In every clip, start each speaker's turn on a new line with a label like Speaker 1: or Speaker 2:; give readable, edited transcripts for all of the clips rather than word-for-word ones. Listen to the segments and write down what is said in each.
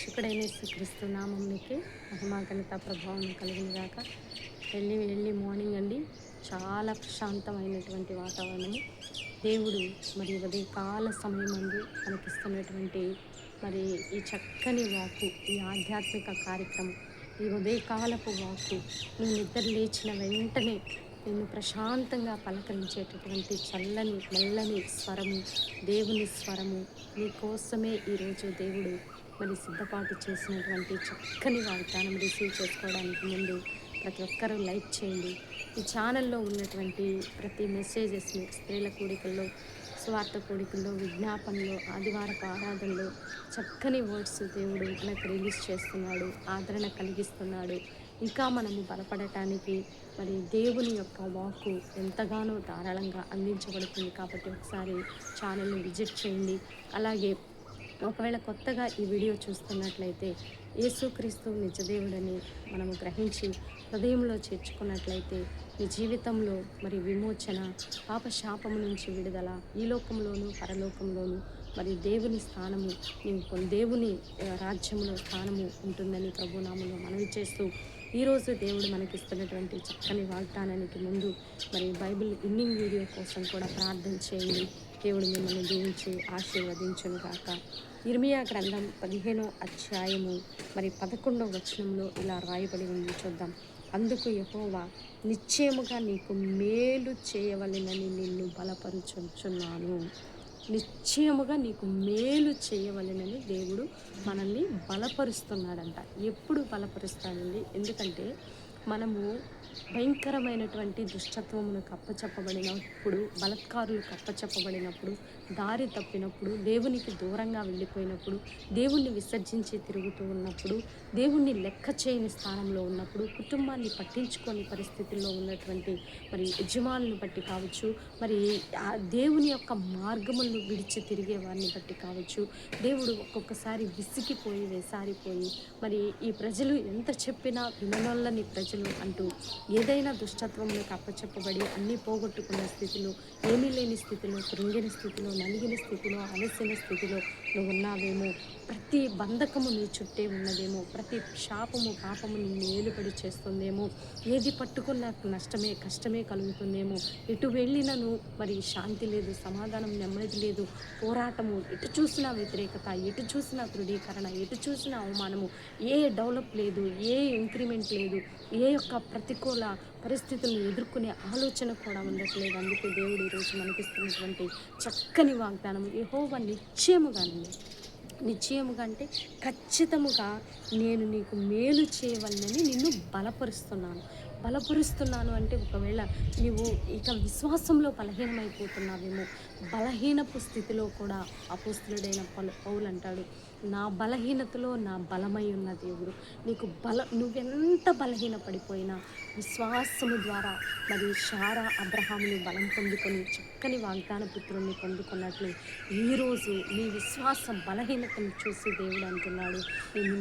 Speaker 1: రక్షకుడైన యేసుక్రీస్తు నామంనికి మహిమా ఘనత ప్రభావం కలిగిన గాక. ఎర్లీ మార్నింగ్ అండి, చాలా ప్రశాంతమైనటువంటి వాతావరణము. దేవుడు మరి ఉదయకాల సమయం అందు మనకిస్తున్నటువంటి మరి ఈ చక్కని వాక్కు, ఈ ఆధ్యాత్మిక కార్యక్రమం, ఈ ఉదయకాలపు వాక్కు నువ్వు నిద్ర లేచిన వెంటనే నిన్ను ప్రశాంతంగా పలకరించేటటువంటి చల్లని మెల్లని స్వరము, దేవుని స్వరము నీ కోసమే ఈరోజు దేవుడు మరి సిద్ధపాటు చేసినటువంటి చక్కని వాగ్దానం రిసీవ్ చేసుకోవడానికి ముందు ప్రతి ఒక్కరూ లైక్ చేయండి. ఈ ఛానల్లో ఉన్నటువంటి ప్రతి మెసేజెస్ని స్త్రీల కూడికల్లో, స్వార్థ కూడికల్లో, విజ్ఞాపనలో, ఆదివారపు ఆరాధనలో చక్కని వర్డ్స్ దేవుడు మనకు రిలీజ్ చేస్తున్నాడు, ఆదరణ కలిగిస్తున్నాడు. ఇంకా మనము బలపడటానికి మరి దేవుని యొక్క వాక్కు ఎంతగానో ధారాళంగా అందించబడుతుంది. కాబట్టి ఒకసారి ఛానల్ని విజిట్ చేయండి. అలాగే ఒకవేళ కొత్తగా ఈ వీడియో చూస్తున్నట్లయితే యేసుక్రీస్తు నిజదేవుడని మనము గ్రహించి హృదయంలో చేర్చుకున్నట్లయితే మీ జీవితంలో మరి విమోచన, పాప శాపము నుంచి విడుదల, ఈ లోకంలోనూ పరలోకంలోనూ మరి దేవుని స్థానము, దేవుని రాజ్యంలో స్థానము ఉంటుందని ప్రభునామంలో మనవి చేస్తూ ఈరోజు దేవుడు మనకిస్తున్నటువంటి చక్కని వాగ్దానానికి ముందు మరి బైబిల్ ఇన్నింగ్ వీడియో కోసం కూడా ప్రార్థన చేయండి. దేవుడు మిమ్మల్ని దీవించి ఆశీర్వదించును గాక. ఇర్మియా గ్రంథం 15వ అధ్యాయము మరి 11వ వచనంలో ఇలా రాయబడి ఉంది, చూద్దాం. అందుకు యెహోవా, నిశ్చయముగా నీకు మేలు చేయవలెనని నిన్ను బలపరుచుచున్నాను. నిశ్చయముగా నీకు మేలు చేయవలెనని దేవుడు మనల్ని బలపరుస్తున్నాడంట. ఎప్పుడు బలపరుస్తాడండి? ఎందుకంటే మనము భయంకరమైనటువంటి దుష్టత్వములకు అప్పచెప్పబడినప్పుడు, బలత్కారులకు అప్పచెప్పబడినప్పుడు, దారి తప్పినప్పుడు, దేవునికి దూరంగా వెళ్ళిపోయినప్పుడు, దేవుణ్ణి విసర్జించి తిరుగుతూ ఉన్నప్పుడు, దేవుణ్ణి లెక్క చేయని స్థానంలో ఉన్నప్పుడు, కుటుంబాన్ని పట్టించుకోని పరిస్థితుల్లో ఉన్నటువంటి మరి యజమానులను బట్టి కావచ్చు, మరి ఆ దేవుని యొక్క మార్గములను విడిచి తిరిగే వారిని బట్టి కావచ్చు, దేవుడు ఒక్కొక్కసారి విసిగిపోయి వేసారిపోయి మరి ఈ ప్రజలు ఎంత చెప్పినా విననొల్లని ప్రజలు అంటూ ఏదైనా దుష్టత్వములకు అప్పచెప్పబడి అన్నీ పోగొట్టుకున్న స్థితిలో, ఏమీ లేని స్థితిలో, కృంగిన స్థితిలో, నలిగిన స్థితిలో, అలసిన స్థితిలో నువ్వు ఉన్నావేమో. ప్రతి బంధకము నీ చుట్టే ఉన్నదేమో, ప్రతి శాపము పాపము నిన్ను ఏలుబడి చేస్తుందేమో, ఏది పట్టుకున్న నష్టమే కష్టమే కలుగుతుందేమో, ఎటు వెళ్ళినను మరి శాంతి లేదు, సమాధానం, నెమ్మది లేదు, పోరాటము, ఎటు చూసినా వ్యతిరేకత, ఎటు చూసినా తృఢీకరణ, ఎటు చూసినా అవమానము, ఏ డెవలప్ లేదు, ఏ ఇంక్రిమెంట్ లేదు, ఏ యొక్క ప్రతికూల పరిస్థితులను ఎదుర్కొనే ఆలోచన కూడా ఉండట్లేదు. అందుకే దేవుడు ఈరోజు మనకిస్తున్నటువంటి చక్కని వాగ్దానం, యెహోవా నిశ్చయముగా అంటే ఖచ్చితముగా నేను నీకు మేలు చేయవలనని నిన్ను బలపరుస్తున్నాను అంటే ఒకవేళ నీవు ఇక విశ్వాసంలో బలహీనమైపోతున్నావేమో, బలహీనపు స్థితిలో కూడా అపోస్తలుడైన పౌలు అంటాడు, నా బలహీనతలో నా బలమై ఉన్న దేవుడు. నువ్వెంత బలహీన పడిపోయినా విశ్వాసము ద్వారా మరి శారా అబ్రహాముని బలం పొందుకొని చక్కని వాగ్దాన పుత్రుణ్ణి పొందుకున్నట్లు ఈరోజు నీ విశ్వాసం బలహీనతను చూసి దేవుడు అంటున్నాడు,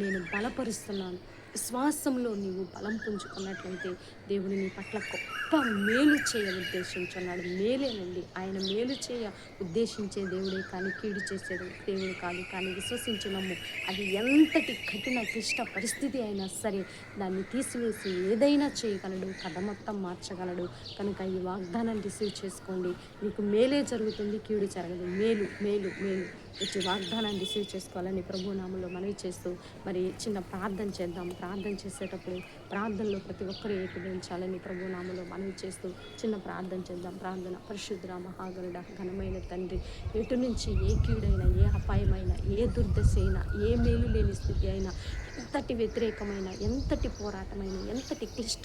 Speaker 1: నేను బలపరుస్తున్నాను. విశ్వాసంలో నీవు బలం పుంజుకున్నట్లయితే దేవుడు నీ పట్ల గొప్ప మేలు చేయ ఉద్దేశించున్నాడు. మేలేనండి, ఆయన మేలు చేయ ఉద్దేశించే దేవుడే కానీ కీడు చేసే దేవుడు కాదు. కానీ విశ్వసించున్నాము, అది ఎంతటి కఠిన క్లిష్ట పరిస్థితి అయినా సరే దాన్ని తీసివేసి ఏదైనా చేయగలడు, కథ మొత్తం మార్చగలడు. కనుక ఈ వాగ్దానాన్ని రిసీవ్ చేసుకోండి, నీకు మేలే జరుగుతుంది, కీడు జరగదు. మేలు మేలు మేలు వచ్చి వాగ్దానాన్ని రిసీవ్ చేసుకోవాలని ప్రభునామంలో మనవి చేస్తూ మరి చిన్న ప్రార్థన చేద్దాం. ప్రార్థన చేసేటప్పుడు ప్రార్థనలో ప్రతి ఒక్కరూ ఏకీభవించాలని ప్రభునామంలో మనవి చేస్తూ చిన్న ప్రార్థన చేద్దాం. ప్రార్థన. పరిశుద్ధ మహాగరుడ, ఘనమైన తండ్రి, ఎటు నుంచి ఏ కీడైనా, ఏ అపాయమైన, ఏ దుర్దశ అయినా, ఏ మేలు లేని స్థితి అయినా, ఎంతటి వ్యతిరేకమైన, ఎంతటి పోరాటమైన, ఎంతటి క్లిష్ట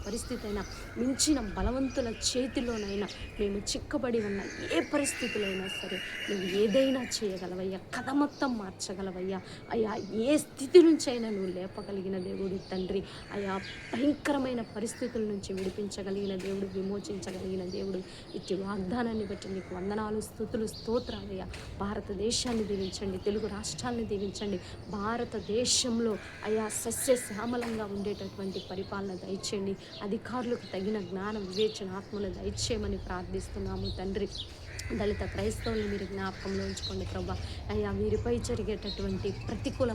Speaker 1: పరిస్థితి అయినా, మించిన బలవంతుల చేతిలోనైనా మేము చిక్కబడి ఉన్న ఏ పరిస్థితులైనా సరే నువ్వు ఏదైనా చేయగలవయ్యా, కథ మొత్తం మార్చగలవయ్యా. అయ్యా, ఏ స్థితి నుంచి అయినా నువ్వు లేపగలిగిన దేవుడు తండ్రి. అయ్యా, భయంకరమైన పరిస్థితుల నుంచి విడిపించగలిగిన దేవుడు, విమోచించగలిగిన దేవుడు. ఇట్టి వాగ్దానాన్ని బట్టి నీకు వందనాలు, స్తుతులు, స్తోత్రాలయ్యా. భారతదేశాన్ని దీవించండి, తెలుగు రాష్ట్రాలను దీవించండి. భారతదేశంలో అయా సస్యశ్యామలంగా ఉండేటటువంటి పరిపాలన దయచేయండి. అధికారులకు తగిన జ్ఞానం, వివేచన, ఆత్మను దయచేయమని ప్రార్థిస్తున్నాము తండ్రి. దళిత క్రైస్తవుల్ని మీరు జ్ఞాపకంలో ఉంచుకోండి ప్రభా. అయ్యా, వీరిపై జరిగేటటువంటి ప్రతికూల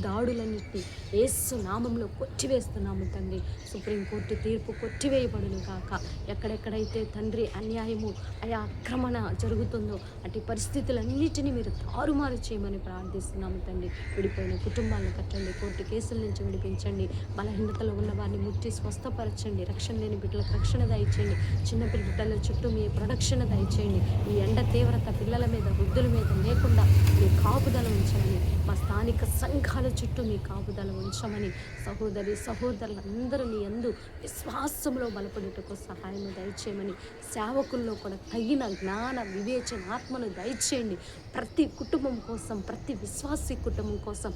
Speaker 1: దాడులన్నింటినీ యేసు నామంలో కొట్టివేస్తున్నాము తండ్రి. సుప్రీంకోర్టు తీర్పు కొట్టివేయబడును కాక. ఎక్కడెక్కడైతే తండ్రి అన్యాయము, అయా ఆక్రమణ జరుగుతుందో అటు పరిస్థితులన్నిటినీ మీరు తారుమారు చేయమని ప్రార్థిస్తున్నాము తండ్రి. విడిపోయిన కుటుంబాలను కట్టండి, కోర్టు కేసుల నుంచి విడిపించండి, బలహీనతలో ఉన్న వారిని ముట్టి స్వస్థపరచండి, రక్షణ లేని బిడ్డలకు రక్షణ దయచేయండి, చిన్న బిడ్డల చుట్టూ మీ ప్రొడక్షణ దయచేయండి. ఈ ఎండ తీవ్రత పిల్లల మీద, వృద్ధుల మీద లేకుండా మీ కాపుదల ఉంచమని, మా స్థానిక సంఘాల చుట్టూ మీ కాపుదల ఉంచమని, సహోదరులందరూ నీ యందు విశ్వాసంలో బలపడుటకు సహాయం దయచేయమని, సేవకుల్లో కూడా తగిన జ్ఞాన వివేచన ఆత్మను దయచేయండి. ప్రతి కుటుంబం కోసం, ప్రతి విశ్వాసీ కుటుంబం కోసం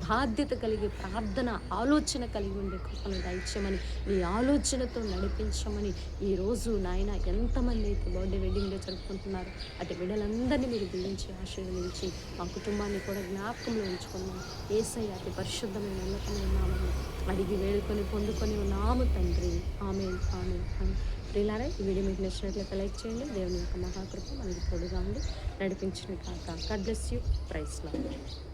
Speaker 1: బాధ్యత కలిగి ప్రార్థన ఆలోచన కలిగి ఉండే కృపను దయచేయమని, నీ ఆలోచనతో నడిపించమని. ఈరోజు నాయన ఎంతమంది అయితే బర్త్డే వెడ్డింగ్ డే జరుపుకుంటున్నారు, అటు బిడ్డలందరినీ మీరు దీవించి ఆశీర్వదించి మా కుటుంబాన్ని కూడా జ్ఞాపకంలో ఉంచుకున్నాం. యేసయ్య అతి పరిశుద్ధమైన ఉన్నతమైన నామములో అడిగి వేడుకొని పొందుకొని ఉన్నాము తండ్రి. ఆమేన్, ఆమేన్, ఆమేన్. ప్రియులారా, ఈ వీడియో మీకు నచ్చినట్లయితే లైక్ చేయండి. దేవుని యొక్క మహాకృప మనకి తోడుగా ఉండి నడిపించిన కాక. God bless you. Praise lord.